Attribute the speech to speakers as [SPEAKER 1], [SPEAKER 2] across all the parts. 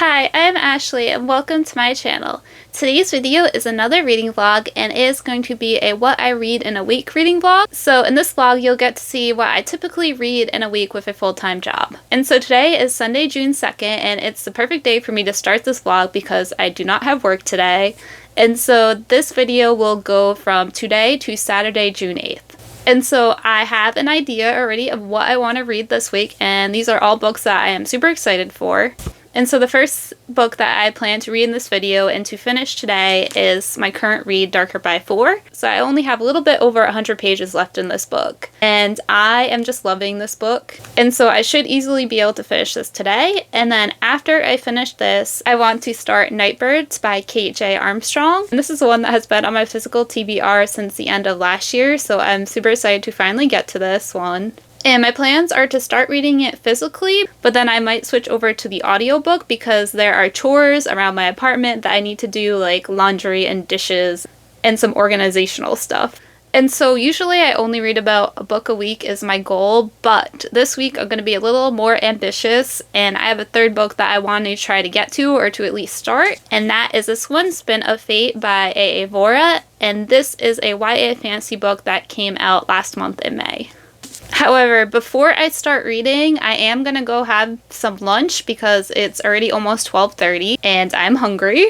[SPEAKER 1] Hi, I'm Ashley and welcome to my channel. Today's video is another reading vlog and it is going to be a what I read in a week reading vlog. So in this vlog you'll get to see what I typically read in a week with a full-time job. And so today is Sunday, June 2nd, and it's the perfect day for me to start this vlog because I do not have work today. And so this video will go from today to Saturday, June 8th. And so I have an idea already of what I want to read this week, and these are all books that I am super excited for. And so the first book that I plan to read in this video and to finish today is my current read, Darker by 4. So I only have a little bit over 100 pages left in this book, and I am just loving this book. And so I should easily be able to finish this today. And then after I finish this, I want to start Nightbirds by Kate J. Armstrong. And this is the one that has been on my physical TBR since the end of last year, so I'm super excited to finally get to this one. And my plans are to start reading it physically, but then I might switch over to the audiobook because there are chores around my apartment that I need to do, like laundry and dishes and some organizational stuff. And so usually I only read about a book a week is my goal, but this week I'm going to be a little more ambitious and I have a third book that I want to try to get to, or to at least start, and that is this one, Spin of Fate by AA Vora, and this is a YA fantasy book that came out last month in May. However, before I start reading, I am going to go have some lunch because it's already almost 12:30 and I'm hungry.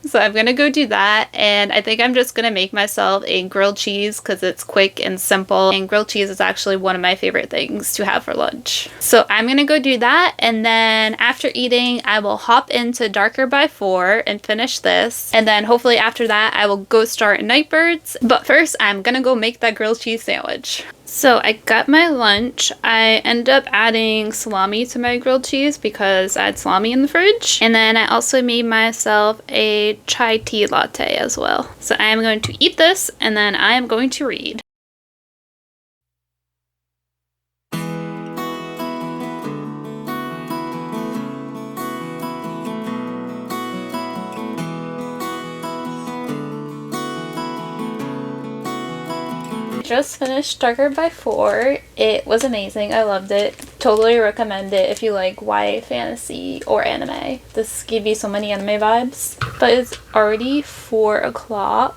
[SPEAKER 1] So I'm going to go do that, and I think I'm just going to make myself a grilled cheese because it's quick and simple, and grilled cheese is actually one of my favorite things to have for lunch. So I'm going to go do that, and then after eating I will hop into Darker by 4 and finish this, and then hopefully after that I will go start Nightbirds. But first I'm going to go make that grilled cheese sandwich. So I got my lunch. I ended up adding salami to my grilled cheese because I had salami in the fridge. And then I also made myself a chai tea latte as well. So I am going to eat this and then I am going to read. Just finished Darker by 4. It was amazing. I loved it. Totally recommend it if you like YA fantasy or anime. This gave you so many anime vibes. But it's already 4 o'clock.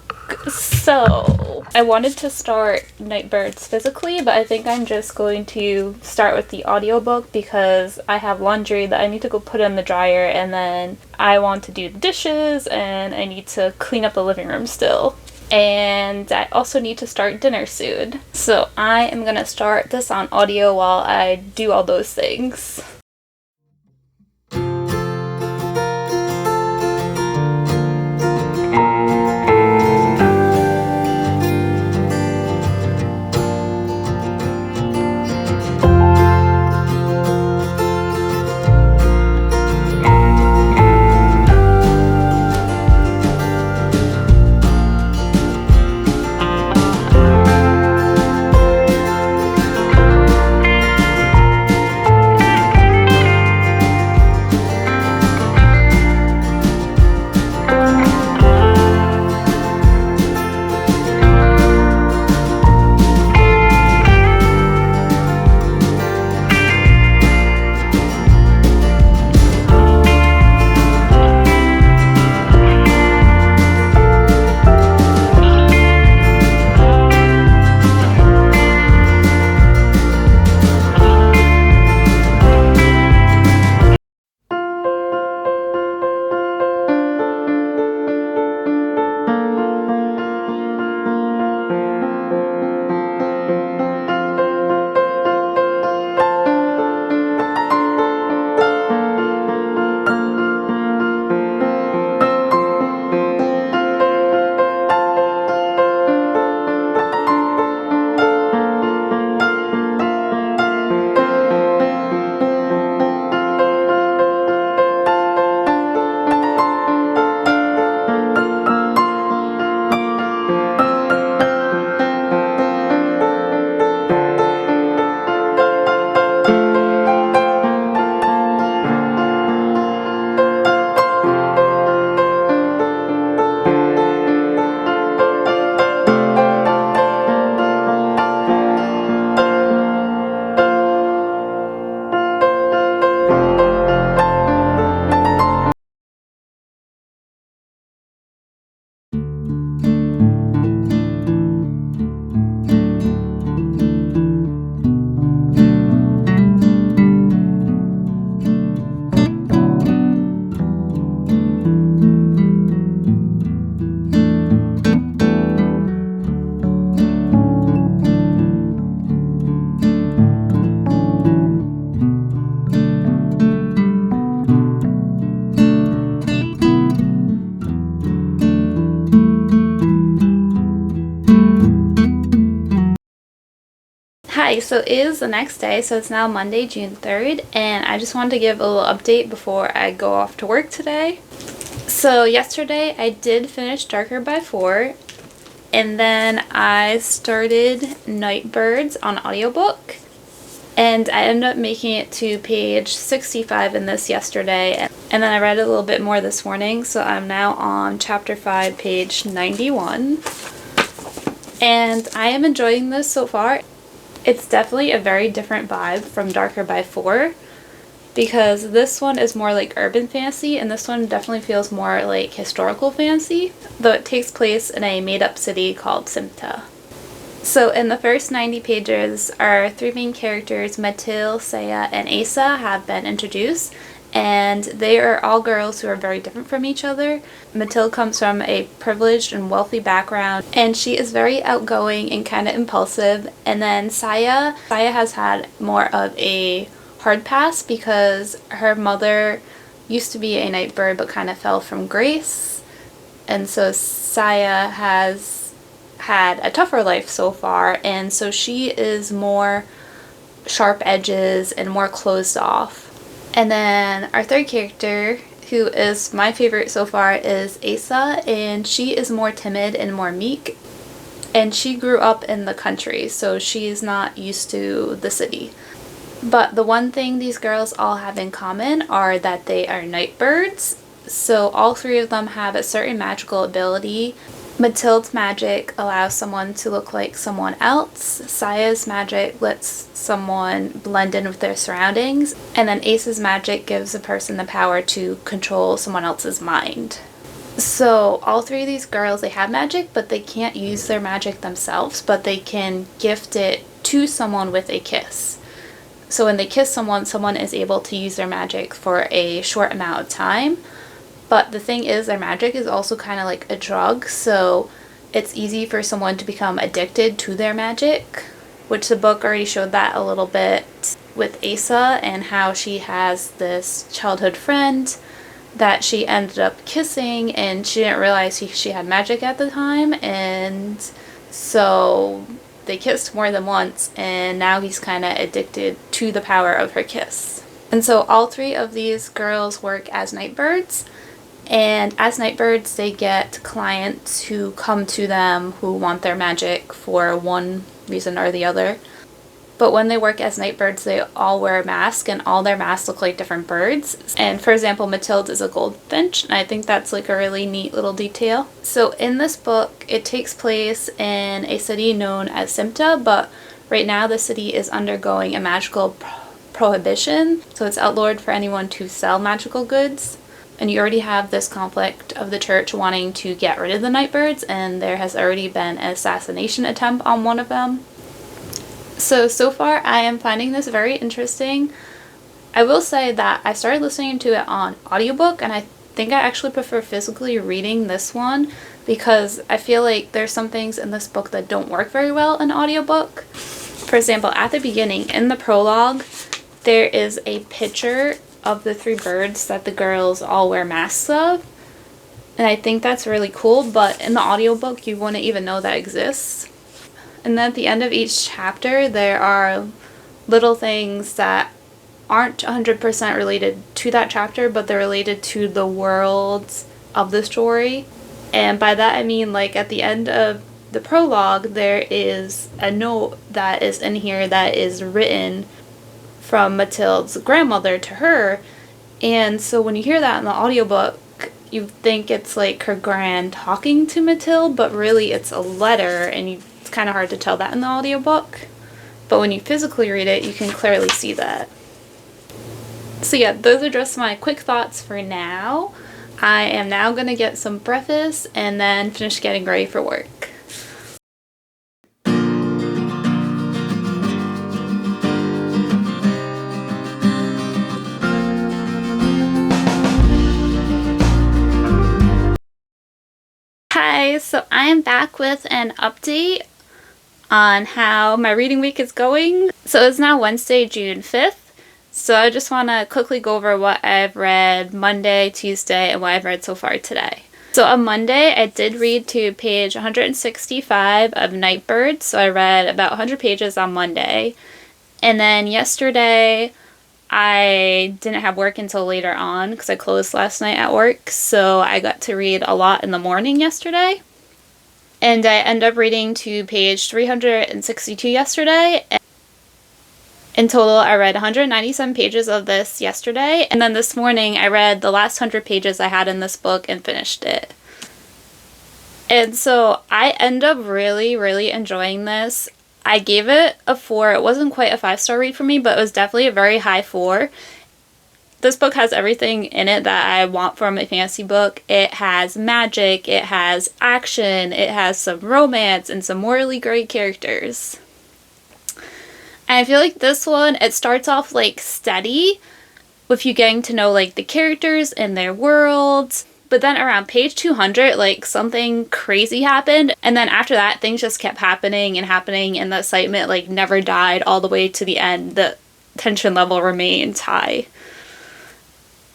[SPEAKER 1] So I wanted to start Nightbirds physically, but I think I'm just going to start with the audiobook because I have laundry that I need to go put in the dryer, and then I want to do the dishes and I need to clean up the living room still. And I also need to start dinner soon. So I am gonna start this on audio while I do all those things. So it is the next day, so it's now Monday, June 3rd, and I just wanted to give a little update before I go off to work today. So yesterday I did finish Darker by 4, and then I started Nightbirds on audiobook, and I ended up making it to page 65 in this yesterday, and then I read a little bit more this morning, so I'm now on chapter 5, page 91, and I am enjoying this so far. It's definitely a very different vibe from Darker by 4, because this one is more like urban fantasy, and this one definitely feels more like historical fantasy, though it takes place in a made-up city called Simta. So in the first 90 pages, our three main characters, Mathilde, Saya, and Asa, have been introduced, and they are all girls who are very different from each other. Mathilde comes from a privileged and wealthy background, and she is very outgoing and kind of impulsive. And then Saya has had more of a hard past because her mother used to be a nightbird but kind of fell from grace, and so Saya has had a tougher life so far, and so she is more sharp edges and more closed off. And then our third character, who is my favorite so far, is Asa, and she is more timid and more meek, and she grew up in the country, so she's not used to the city. But the one thing these girls all have in common are that they are nightbirds, so all three of them have a certain magical ability. Mathilde's magic allows someone to look like someone else, Saya's magic lets someone blend in with their surroundings, and then Ace's magic gives a person the power to control someone else's mind. So all three of these girls, they have magic, but they can't use their magic themselves, but they can gift it to someone with a kiss. So when they kiss someone, someone is able to use their magic for a short amount of time. But the thing is, their magic is also kind of like a drug, so it's easy for someone to become addicted to their magic, which the book already showed that a little bit with Asa, and how she has this childhood friend that she ended up kissing, and she didn't realize she had magic at the time, and so they kissed more than once, and now he's kind of addicted to the power of her kiss. And so all three of these girls work as nightbirds. And as nightbirds, they get clients who come to them who want their magic for one reason or the other. But when they work as nightbirds, they all wear a mask, and all their masks look like different birds. And for example, Mathilde is a goldfinch, and I think that's like a really neat little detail. So in this book, it takes place in a city known as Simta, but right now the city is undergoing a magical prohibition, so it's outlawed for anyone to sell magical goods. And you already have this conflict of the church wanting to get rid of the nightbirds, and there has already been an assassination attempt on one of them. So far I am finding this very interesting. I will say that I started listening to it on audiobook, and I think I actually prefer physically reading this one because I feel like there's some things in this book that don't work very well in audiobook. For example, at the beginning, in the prologue, there is a picture of the three birds that the girls all wear masks of, and I think that's really cool, but in the audiobook you wouldn't even know that exists. And then at the end of each chapter there are little things that aren't 100% related to that chapter, but they're related to the worlds of the story. And by that I mean, like, at the end of the prologue there is a note that is in here that is written from Mathilde's grandmother to her, and so when you hear that in the audiobook you think it's like her grand talking to Mathilde, but really it's a letter, and it's kind of hard to tell that in the audiobook, but when you physically read it you can clearly see that. So yeah, those are just my quick thoughts for now. I am now going to get some breakfast and then finish getting ready for work. Hi, so I am back with an update on how my reading week is going. So it's now Wednesday, June 5th. So I just want to quickly go over what I've read Monday, Tuesday, and what I've read so far today. So on Monday, I did read to page 165 of Nightbirds. So I read about 100 pages on Monday. And then yesterday, I didn't have work until later on because I closed last night at work, so I got to read a lot in the morning yesterday. And I ended up reading to page 362 yesterday. In total, I read 197 pages of this yesterday, and then this morning I read the last 100 pages I had in this book and finished it. And so I end up really, really enjoying this. I gave it a 4. It wasn't quite a 5-star read for me, but it was definitely a very high 4. This book has everything in it that I want from a fantasy book. It has magic, it has action, it has some romance, and some morally great characters. And I feel like this one, it starts off like steady with you getting to know like the characters and their worlds. But then around page 200, like something crazy happened. And then after that, things just kept happening, and the excitement like never died all the way to the end. The tension level remains high.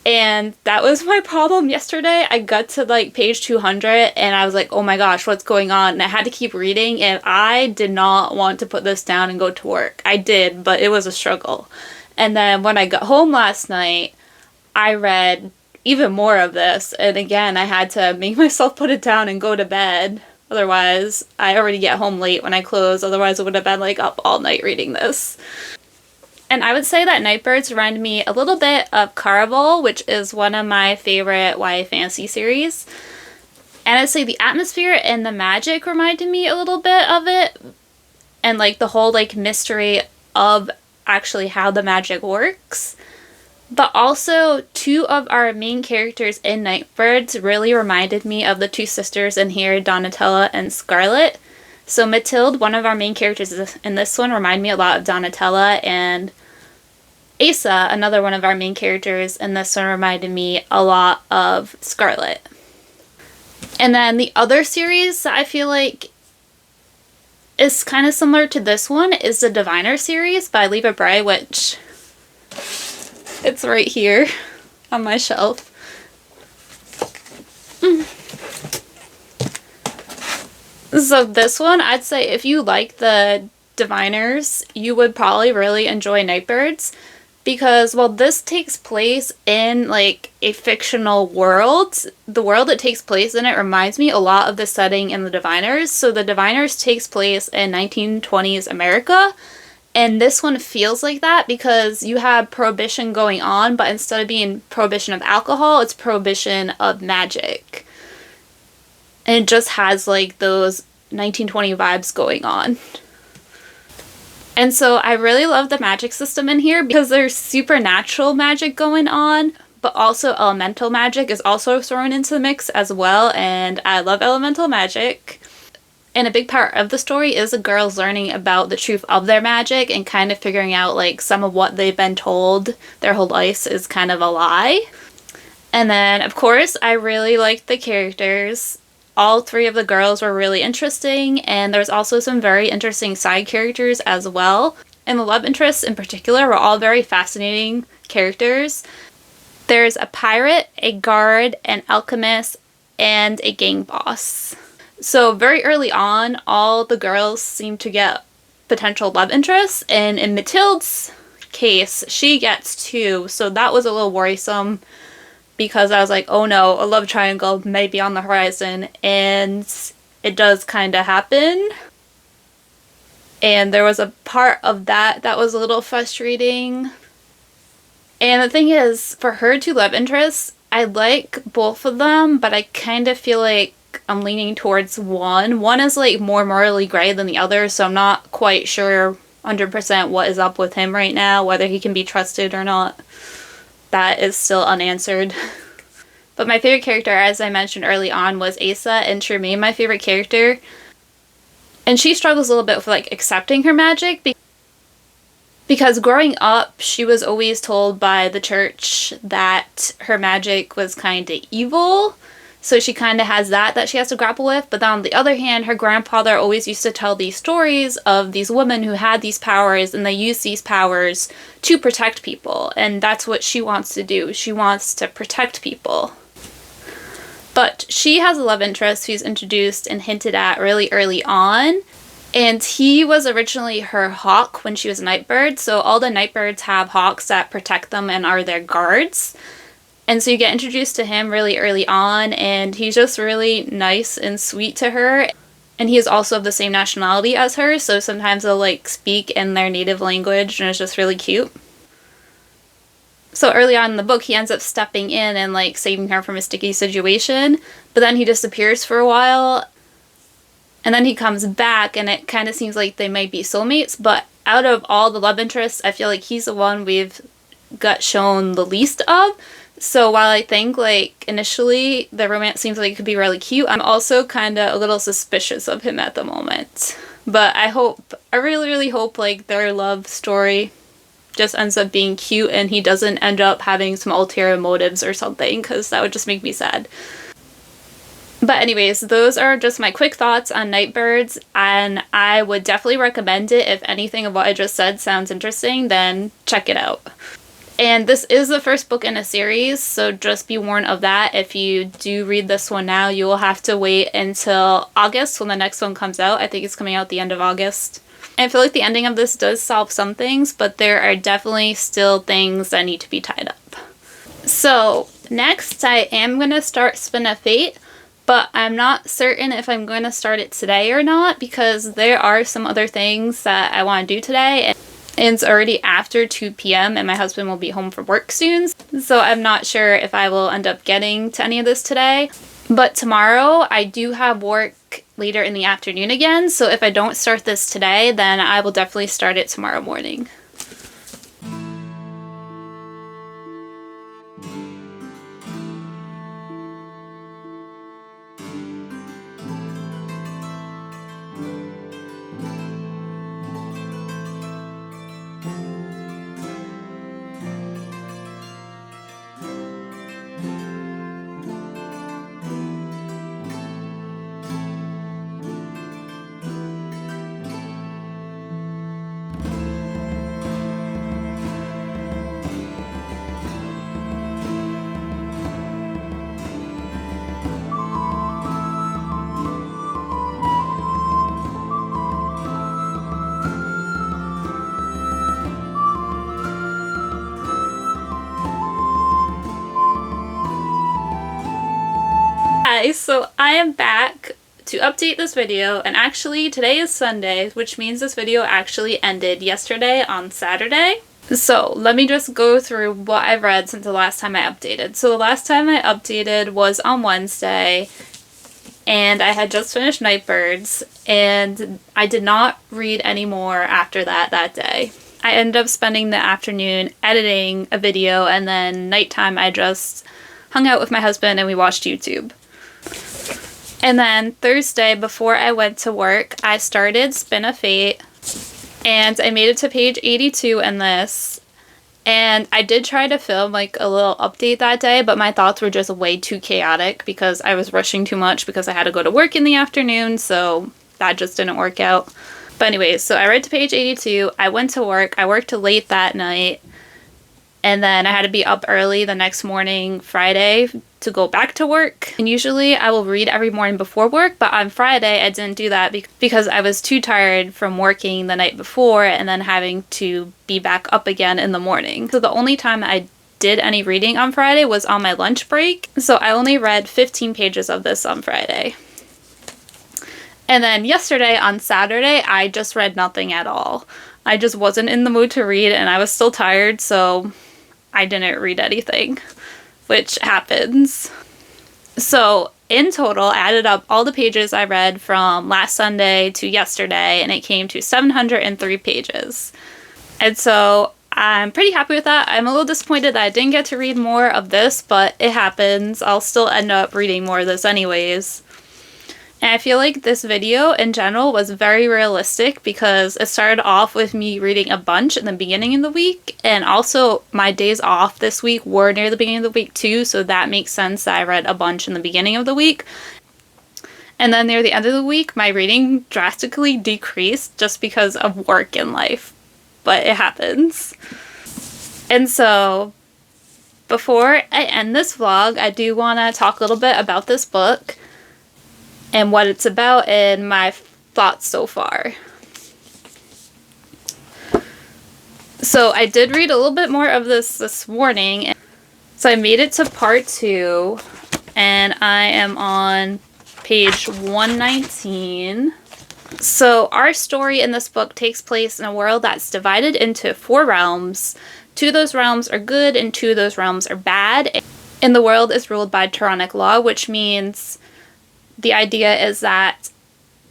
[SPEAKER 1] And that was my problem yesterday. I got to like page 200 and I was like, oh my gosh, what's going on? And I had to keep reading, and I did not want to put this down and go to work. I did, but it was a struggle. And then when I got home last night, I read even more of this. And again, I had to make myself put it down and go to bed. Otherwise, I already get home late when I close. Otherwise, I would have been like up all night reading this. And I would say that Nightbirds reminded me a little bit of Caraval, which is one of my favorite YA fantasy series. And I'd say the atmosphere and the magic reminded me a little bit of it. And like the whole like mystery of actually how the magic works. But also, 2 of our main characters in Nightbirds really reminded me of the 2 sisters in here, Donatella and Scarlet. So Mathilde, one of our main characters in this one, reminded me a lot of Donatella, and Asa, another one of our main characters in this one, reminded me a lot of Scarlet. And then the other series that I feel like is kind of similar to this one is the Diviner series by Leva Bray, which it's right here on my shelf. So this one, I'd say if you like the Diviners, you would probably really enjoy Nightbirds, because while this takes place in like a fictional world, the world it takes place in, it reminds me a lot of the setting in the Diviners. So the Diviners takes place in 1920s America, and this one feels like that because you have prohibition going on, but instead of being prohibition of alcohol, it's prohibition of magic. And it just has like those 1920 vibes going on. And so I really love the magic system in here because there's supernatural magic going on, but also elemental magic is also thrown into the mix as well, and I love elemental magic. And a big part of the story is the girls learning about the truth of their magic and kind of figuring out like some of what they've been told their whole lives is kind of a lie. And then, of course, I really liked the characters. All 3 of the girls were really interesting, and there's also some very interesting side characters as well. And the love interests in particular were all very fascinating characters. There's a pirate, a guard, an alchemist, and a gang boss. So very early on, all the girls seem to get potential love interests, and in Mathilde's case, she gets 2, so that was a little worrisome, because I was like, oh no, a love triangle may be on the horizon, and it does kind of happen. And there was a part of that that was a little frustrating. And the thing is, for her 2 love interests, I like both of them, but I kind of feel like I'm leaning towards one. One is like more morally gray than the other, so I'm not quite sure 100% what is up with him right now, whether he can be trusted or not. That is still unanswered. But my favorite character, as I mentioned early on, was Asa, and she remained my favorite character. And she struggles a little bit with like accepting her magic because growing up, she was always told by the church that her magic was kind of evil. So she kind of has that she has to grapple with. But then on the other hand, her grandfather always used to tell these stories of these women who had these powers, and they used these powers to protect people. And that's what she wants to do. She wants to protect people. But she has a love interest who's introduced and hinted at really early on. And he was originally her hawk when she was a nightbird, so all the nightbirds have hawks that protect them and are their guards. And so you get introduced to him really early on, and he's just really nice and sweet to her. And he is also of the same nationality as her, so sometimes they'll like speak in their native language, and it's just really cute. So early on in the book, he ends up stepping in and like saving her from a sticky situation, but then he disappears for a while. And then he comes back, and it kind of seems like they might be soulmates, but out of all the love interests, I feel like he's the one we've got shown the least of. So while I think, like, initially the romance seems like it could be really cute, I'm also kind of a little suspicious of him at the moment. But I really, really hope, like, their love story just ends up being cute and he doesn't end up having some ulterior motives or something, because that would just make me sad. But anyways, those are just my quick thoughts on Nightbirds, and I would definitely recommend it. If anything of what I just said sounds interesting, then check it out. And this is the first book in a series, so just be warned of that. If you do read this one now, you will have to wait until August when the next one comes out. I think it's coming out the end of August. And I feel like the ending of this does solve some things, but there are definitely still things that need to be tied up. So next, I am going to start Spin of Fate. But I'm not certain if I'm going to start it today or not, because there are some other things that I want to do today. And it's already after 2 p.m. and my husband will be home from work soon. So I'm not sure if I will end up getting to any of this today. But tomorrow I do have work later in the afternoon again. So if I don't start this today, then I will definitely start it tomorrow morning. Hi, so I am back to update this video, and actually today is Sunday, which means this video actually ended yesterday on Saturday. So let me just go through what I've read since the last time I updated. So the last time I updated was on Wednesday, and I had just finished Nightbirds, and I did not read any more after that day. I ended up spending the afternoon editing a video, and then nighttime I just hung out with my husband and we watched YouTube. And then Thursday, before I went to work, I started Spin of Fate, and I made it to page 82 in this. And I did try to film like a little update that day, but my thoughts were just way too chaotic because I was rushing too much because I had to go to work in the afternoon, so that just didn't work out. But anyways, so I read to page 82, I went to work, I worked late that night, and then I had to be up early the next morning, Friday, to go back to work. And usually I will read every morning before work, but on Friday I didn't do that because I was too tired from working the night before and then having to be back up again in the morning. So the only time I did any reading on Friday was on my lunch break. So I only read 15 pages of this on Friday. And then yesterday on Saturday, I just read nothing at all. I just wasn't in the mood to read and I was still tired, so I didn't read anything, which happens. So in total, I added up all the pages I read from last Sunday to yesterday, and it came to 703 pages. And so I'm pretty happy with that. I'm a little disappointed that I didn't get to read more of this, but it happens. I'll still end up reading more of this anyways. And I feel like this video in general was very realistic because it started off with me reading a bunch in the beginning of the week, and also my days off this week were near the beginning of the week too, so that makes sense that I read a bunch in the beginning of the week. And then near the end of the week, my reading drastically decreased just because of work and life, but it happens. And so before I end this vlog, I do want to talk a little bit about this book and what it's about and my thoughts so far. So I did read a little bit more of this morning. So I made it to part 2, and I am on page 119. So our story in this book takes place in a world that's divided into 4 realms. 2 of those realms are good and 2 of those realms are bad. And the world is ruled by Tyrannic law, which means the idea is that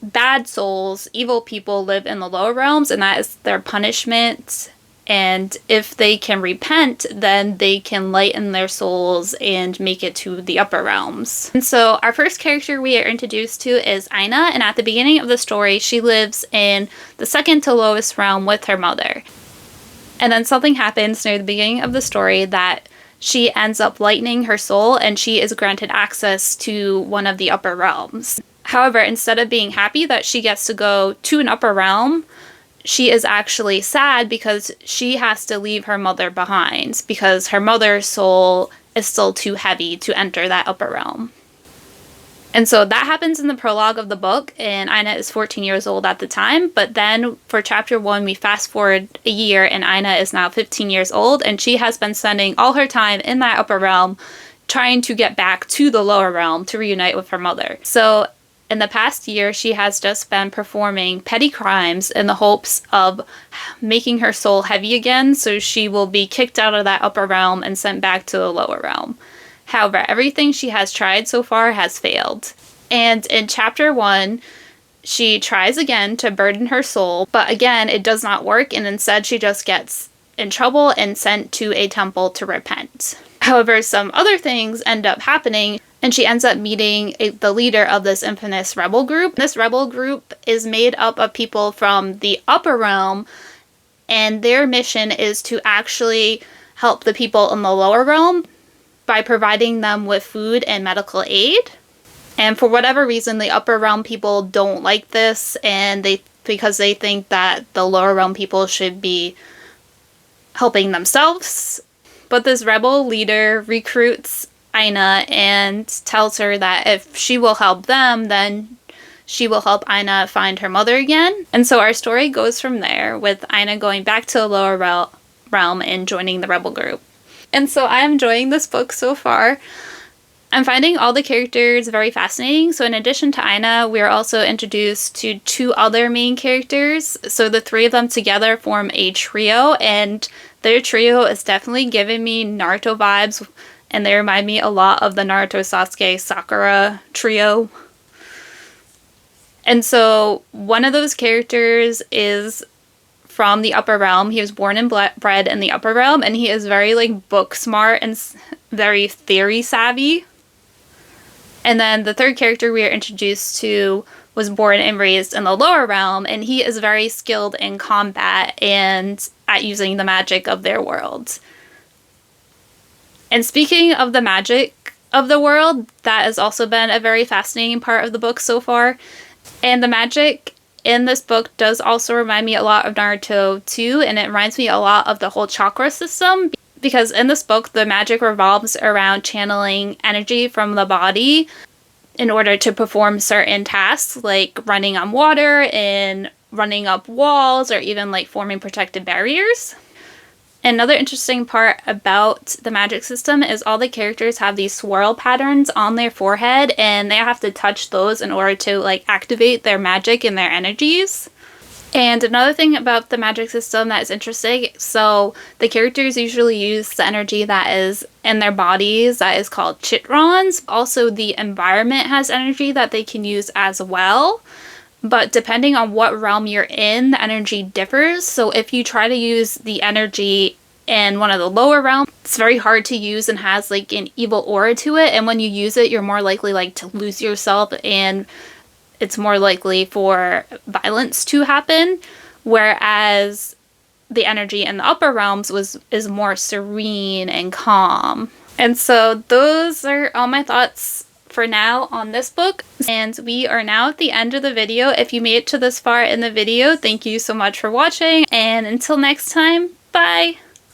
[SPEAKER 1] bad souls, evil people live in the lower realms, and that is their punishment. And if they can repent, then they can lighten their souls and make it to the upper realms. And so our first character we are introduced to is Ina, and at the beginning of the story, she lives in the second to lowest realm with her mother. And then something happens near the beginning of the story that she ends up lightening her soul, and she is granted access to one of the upper realms. However, instead of being happy that she gets to go to an upper realm, she is actually sad because she has to leave her mother behind because her mother's soul is still too heavy to enter that upper realm. And so that happens in the prologue of the book, and Ina is 14 years old at the time. But then for chapter 1, we fast forward a year, and Ina is now 15 years old, and she has been spending all her time in that upper realm trying to get back to the lower realm to reunite with her mother. So in the past year, she has just been performing petty crimes in the hopes of making her soul heavy again, so she will be kicked out of that upper realm and sent back to the lower realm. However, everything she has tried so far has failed. And in chapter 1, she tries again to burden her soul, but again, it does not work, and instead she just gets in trouble and sent to a temple to repent. However, some other things end up happening, and she ends up meeting the leader of this infamous rebel group. This rebel group is made up of people from the upper realm, and their mission is to actually help the people in the lower realm by providing them with food and medical aid. And for whatever reason, the upper realm people don't like this, and because they think that the lower realm people should be helping themselves. But this rebel leader recruits Ina and tells her that if she will help them, then she will help Ina find her mother again. And so our story goes from there, with Ina going back to the lower realm and joining the rebel group. And so I'm enjoying this book so far. I'm finding all the characters very fascinating. So in addition to Ina, we are also introduced to 2 other main characters. So the 3 of them together form a trio, and their trio is definitely giving me Naruto vibes, and they remind me a lot of the Naruto Sasuke Sakura trio. And so one of those characters is from the upper realm. He was born and bred in the upper realm, and he is very book smart and very theory savvy. And then the 3rd character we are introduced to was born and raised in the lower realm, and he is very skilled in combat and at using the magic of their world. And speaking of the magic of the world, that has also been a very fascinating part of the book so far. And the magic in this book does also remind me a lot of Naruto too, and it reminds me a lot of the whole chakra system, because in this book the magic revolves around channeling energy from the body in order to perform certain tasks, like running on water and running up walls, or even forming protective barriers. Another interesting part about the magic system is all the characters have these swirl patterns on their forehead, and they have to touch those in order to activate their magic and their energies. And another thing about the magic system that is interesting, so the characters usually use the energy that is in their bodies that is called chitrons. Also, the environment has energy that they can use as well. But depending on what realm you're in, the energy differs. So if you try to use the energy in one of the lower realms, it's very hard to use and has an evil aura to it. And when you use it, you're more likely to lose yourself, and it's more likely for violence to happen. Whereas the energy in the upper realms is more serene and calm. And so those are all my thoughts for now on this book, and we are now at the end of the video. If you made it to this far in the video, thank you so much for watching, and until next time, bye!